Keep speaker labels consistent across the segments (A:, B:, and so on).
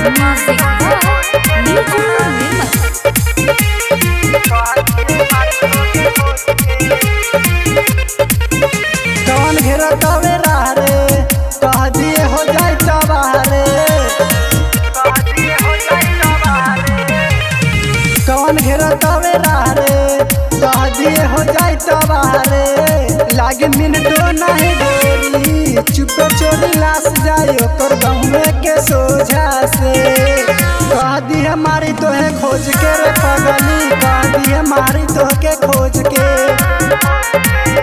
A: Music by Niju Nirmal.
B: कौन घेरा तवे रे कह दिए हो जाए तबारे। कौन घेरा तवे रे कह दिए हो जाए तबारे। लागे मिनटो नहीं गोरी चुपे चोरी लाश जाए ओकर गाँव के सोझा से। कह दिए मारी तोहे खोज के रे पगली कह दिए मारी तोहके खोज के।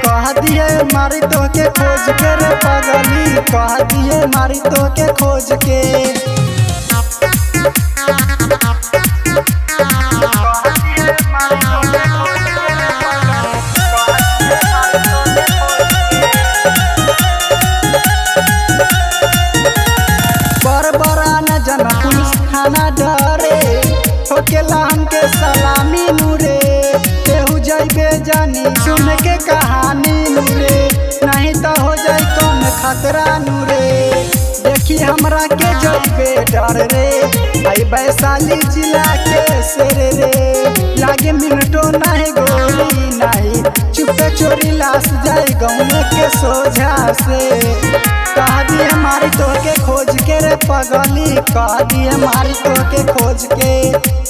B: कह दिए मारी तोहके खोज के रे पगली कह दिए मारी तोहके खोज के। बड़ा न जना पुलिस थाना डरे होकेला हमके सलामी नूरे। केहू जाइबे जानी सुन के कहानी नूरे नहीं तो हो जाए कौन खतरा नूरे। देखी हमरा के जाइबे डर रे आई वैशाली जिला के शेर रे। लागे मिनटो नहीं गोली नहीं चुपे चोरी लाश जाए गाँव के सोझा से। कह दिए मारी तोहके खोज के रे पगली कह दिए मारी तोहके खोज के।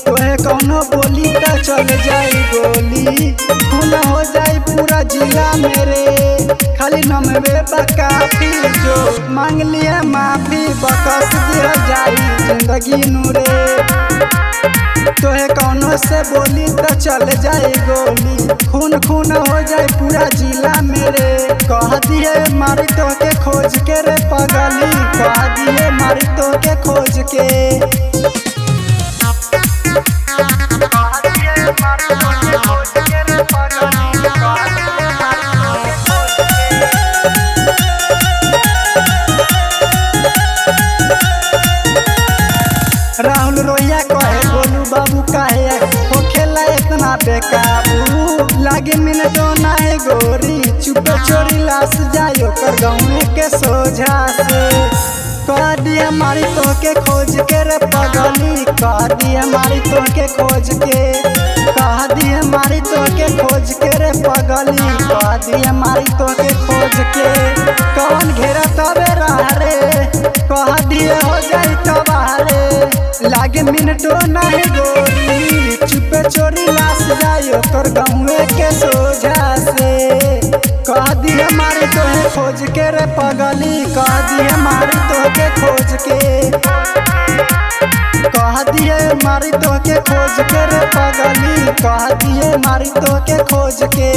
B: तोहे कौनो बोली तो चल जाई गोली खून हो जाई पूरा जिला मेरे। खाली नमवे काफी जो मांग लिए माफी बकस दिया जाई जिंदगी नूरे। तोहे कौनो से बोली तो चल जाए गोली खून खून हो जाए पूरा जिला मेरे। कह दिए मारी तोहके खोज के रे पगली कह दिए मारी तोहके खोज के। राहुल रोहिया कहे बोलू बाबू काहे हो खेला इतना बेकाबू। लागे मिनटो नहीं गोरी चुपे चोरी लाश जाए ओकर गाँव के सोझा से। कह दिए मारी तोहके खोज के रे पगली कह दिए मारी तोहके खोज के। कह दिए मारी तोहके खोज के रे पगली कह दिए मारी तोहके खोज के। कौन घेरा तबे रे कह दिए हो जाए तबारे। लागे मिनटो नहीं गोरी चुपे चोरी लाश जाए ओकर गाँव के सोझा से। कह दिए मारी तोहे खोज के रे पगली कह दिए मारी तोहके खोज के। कह दिए मारी तोहके खोज के रे पगली कह दिए मारी तोहके खोज के।